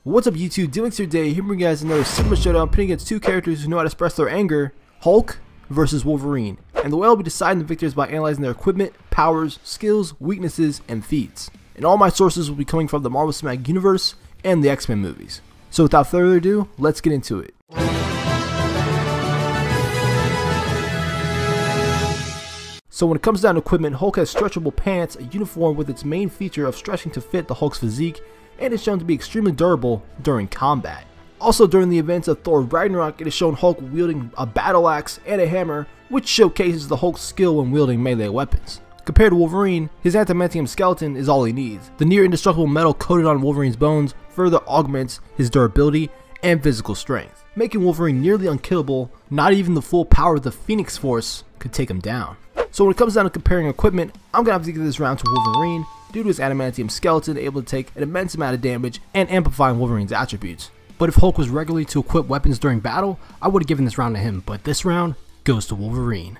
What's up YouTube, DMLX here today, here bring you guys another cinema showdown pitting against two characters who know how to express their anger, Hulk versus Wolverine. And the way I'll be deciding the victors by analyzing their equipment, powers, skills, weaknesses, and feats. And all my sources will be coming from the Marvel Cinematic Universe and the X-Men movies. So without further ado, let's get into it. So when it comes down to equipment, Hulk has stretchable pants, a uniform with its main feature of stretching to fit the Hulk's physique, and is shown to be extremely durable during combat. Also during the events of Thor Ragnarok, it is shown Hulk wielding a battle axe and a hammer, which showcases the Hulk's skill when wielding melee weapons. Compared to Wolverine, his adamantium skeleton is all he needs. The near indestructible metal coated on Wolverine's bones further augments his durability and physical strength, making Wolverine nearly unkillable. Not even the full power of the Phoenix Force could take him down. So when it comes down to comparing equipment, I'm going to have to give this round to Wolverine due to his adamantium skeleton able to take an immense amount of damage and amplifying Wolverine's attributes. But if Hulk was regularly to equip weapons during battle, I would have given this round to him, but this round goes to Wolverine.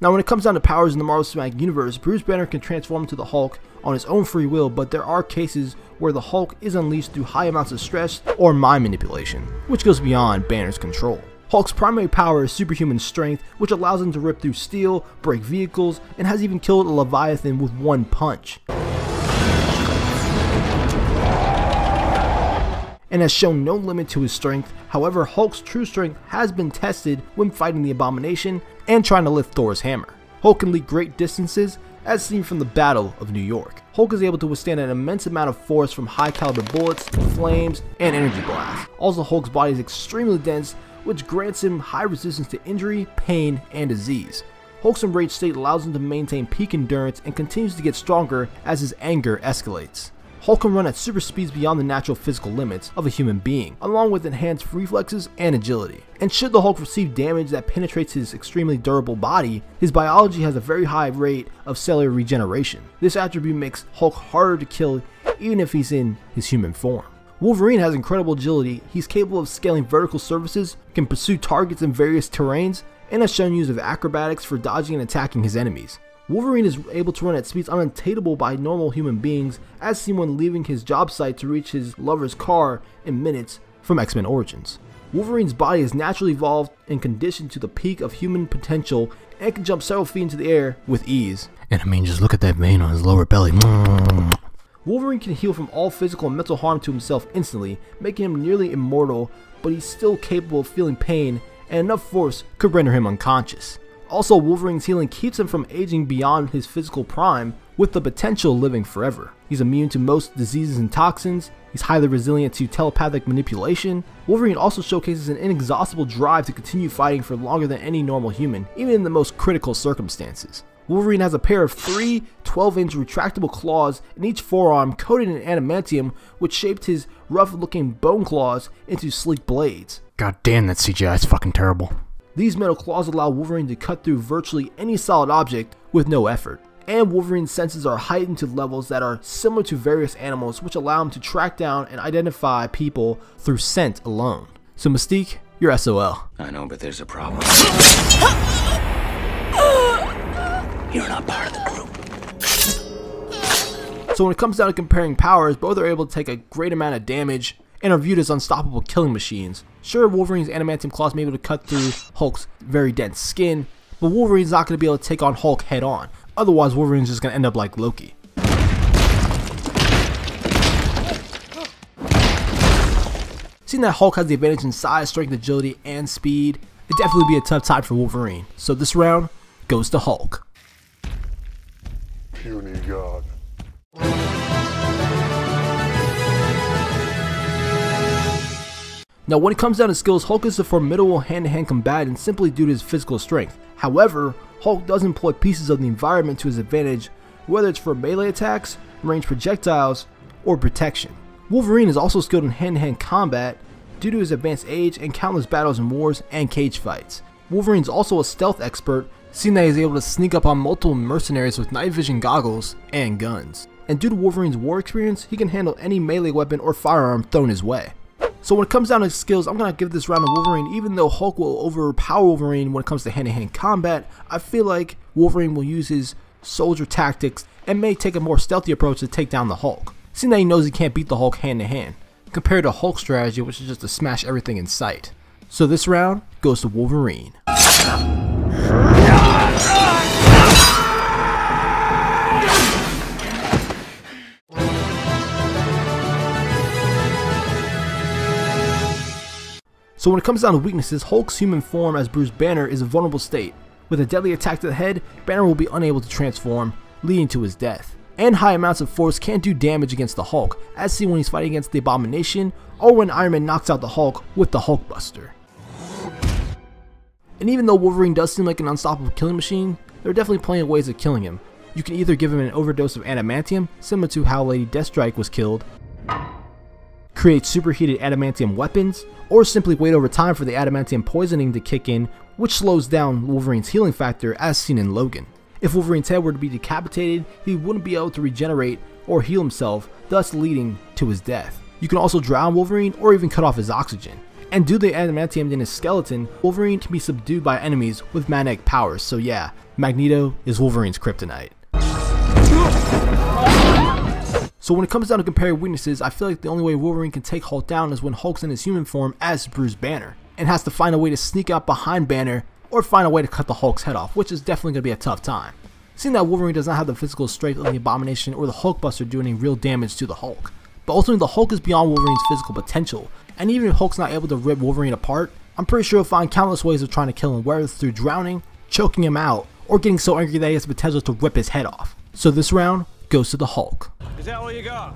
Now when it comes down to powers in the Marvel Cinematic Universe, Bruce Banner can transform into the Hulk on his own free will, but there are cases where the Hulk is unleashed through high amounts of stress or mind manipulation, which goes beyond Banner's control. Hulk's primary power is superhuman strength, which allows him to rip through steel, break vehicles, and has even killed a Leviathan with one punch. And has shown no limit to his strength. However, Hulk's true strength has been tested when fighting the Abomination and trying to lift Thor's hammer. Hulk can leap great distances, as seen from the Battle of New York. Hulk is able to withstand an immense amount of force from high caliber bullets, flames, and energy blasts. Also, Hulk's body is extremely dense, which grants him high resistance to injury, pain, and disease. Hulk's enraged state allows him to maintain peak endurance and continues to get stronger as his anger escalates. Hulk can run at super speeds beyond the natural physical limits of a human being, along with enhanced reflexes and agility. And should the Hulk receive damage that penetrates his extremely durable body, his biology has a very high rate of cellular regeneration. This attribute makes Hulk harder to kill even if he's in his human form. Wolverine has incredible agility. He's capable of scaling vertical surfaces, can pursue targets in various terrains, and has shown use of acrobatics for dodging and attacking his enemies. Wolverine is able to run at speeds unattainable by normal human beings, as seen when leaving his job site to reach his lover's car in minutes from X-Men Origins. Wolverine's body is naturally evolved and conditioned to the peak of human potential and can jump several feet into the air with ease. And I mean, just look at that vein on his lower belly. Wolverine can heal from all physical and mental harm to himself instantly, making him nearly immortal, but he's still capable of feeling pain, and enough force could render him unconscious. Also, Wolverine's healing keeps him from aging beyond his physical prime, with the potential of living forever. He's immune to most diseases and toxins. He's highly resilient to telepathic manipulation. Wolverine also showcases an inexhaustible drive to continue fighting for longer than any normal human, even in the most critical circumstances. Wolverine has a pair of 3 12-inch retractable claws in each forearm coated in adamantium, which shaped his rough-looking bone claws into sleek blades. God damn, that CGI is fucking terrible. These metal claws allow Wolverine to cut through virtually any solid object with no effort. And Wolverine's senses are heightened to levels that are similar to various animals, which allow him to track down and identify people through scent alone. So Mystique, you're SOL. I know, but there's a problem. You're not part of the group. So when it comes down to comparing powers, both are able to take a great amount of damage and are viewed as unstoppable killing machines. Sure, Wolverine's adamantium claws may be able to cut through Hulk's very dense skin, but Wolverine's not going to be able to take on Hulk head on. Otherwise, Wolverine's just going to end up like Loki. Seeing that Hulk has the advantage in size, strength, agility, and speed, it'd definitely be a tough time for Wolverine. So this round goes to Hulk. Puny God. Now when it comes down to skills, Hulk is a formidable hand-to-hand combatant simply due to his physical strength. However, Hulk does employ pieces of the environment to his advantage, whether it's for melee attacks, ranged projectiles, or protection. Wolverine is also skilled in hand-to-hand combat due to his advanced age and countless battles in wars and cage fights. Wolverine's also a stealth expert, seeing that he's able to sneak up on multiple mercenaries with night vision goggles and guns. And due to Wolverine's war experience, he can handle any melee weapon or firearm thrown his way. So when it comes down to skills, I'm going to give this round to Wolverine. Even though Hulk will overpower Wolverine when it comes to hand-to-hand combat, I feel like Wolverine will use his soldier tactics and may take a more stealthy approach to take down the Hulk, seeing that he knows he can't beat the Hulk hand-to-hand, compared to Hulk's strategy, which is just to smash everything in sight. So this round goes to Wolverine. So when it comes down to weaknesses, Hulk's human form as Bruce Banner is a vulnerable state. With a deadly attack to the head, Banner will be unable to transform, leading to his death. And high amounts of force can do damage against the Hulk, as seen when he's fighting against the Abomination, or when Iron Man knocks out the Hulk with the Hulkbuster. And even though Wolverine does seem like an unstoppable killing machine, there are definitely plenty of ways of killing him. You can either give him an overdose of adamantium, similar to how Lady Deathstrike was killed, create superheated adamantium weapons, or simply wait over time for the adamantium poisoning to kick in, which slows down Wolverine's healing factor as seen in Logan. If Wolverine's head were to be decapitated, he wouldn't be able to regenerate or heal himself, thus leading to his death. You can also drown Wolverine or even cut off his oxygen. And due to the adamantium in his skeleton, Wolverine can be subdued by enemies with magnetic powers, so yeah, Magneto is Wolverine's kryptonite. So when it comes down to comparing weaknesses, I feel like the only way Wolverine can take Hulk down is when Hulk's in his human form as Bruce Banner, and has to find a way to sneak out behind Banner or find a way to cut the Hulk's head off, which is definitely going to be a tough time. Seeing that Wolverine does not have the physical strength of the Abomination or the Hulkbuster doing any real damage to the Hulk. But ultimately the Hulk is beyond Wolverine's physical potential, and even if Hulk's not able to rip Wolverine apart, I'm pretty sure he'll find countless ways of trying to kill him, whether it's through drowning, choking him out, or getting so angry that he has the potential to rip his head off. So this round goes to the Hulk. Is that all you got?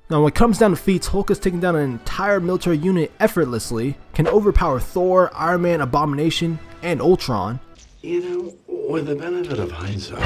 Now when it comes down to feats, Hulk has taken down an entire military unit effortlessly, can overpower Thor, Iron Man, Abomination, and Ultron. You know, with the benefit of hindsight,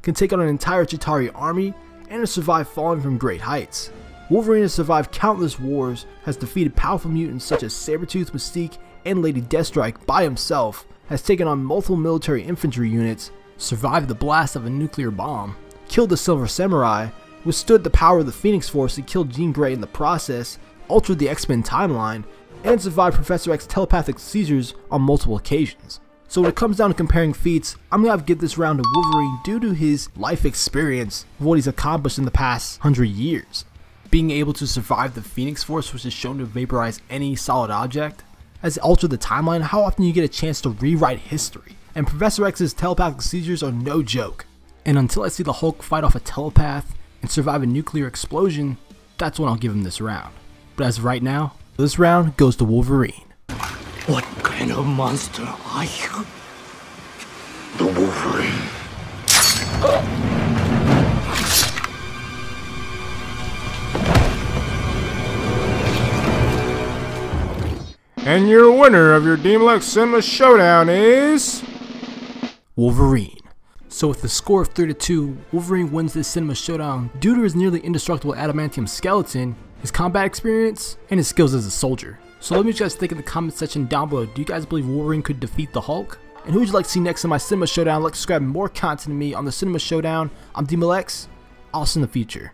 can take out an entire Chitauri army, and has survived falling from great heights. Wolverine has survived countless wars, has defeated powerful mutants such as Sabretooth, Mystique, and Lady Deathstrike by himself, has taken on multiple military infantry units, survived the blast of a nuclear bomb, killed the Silver Samurai, withstood the power of the Phoenix Force and killed Jean Grey in the process, altered the X-Men timeline, and survived Professor X's telepathic seizures on multiple occasions. So when it comes down to comparing feats, I'm going to have to give this round to Wolverine due to his life experience of what he's accomplished in the past 100 years. Being able to survive the Phoenix Force, which is shown to vaporize any solid object, has altered the timeline. How often you get a chance to rewrite history? And Professor X's telepathic seizures are no joke. And until I see the Hulk fight off a telepath and survive a nuclear explosion, that's when I'll give him this round. But as of right now, this round goes to Wolverine. What kind of monster are you? the Wolverine. And your winner of your DMLX Cinema Showdown is Wolverine. So with the score of 3-2, Wolverine wins this Cinema Showdown due to his nearly indestructible adamantium skeleton, his combat experience, and his skills as a soldier. So let me know what you guys think in the comment section down below. Do you guys believe Wolverine could defeat the Hulk? And who would you like to see next in my Cinema Showdown? Like, subscribe more content to me on the Cinema Showdown. I'm DMLX. I'll see you in the future.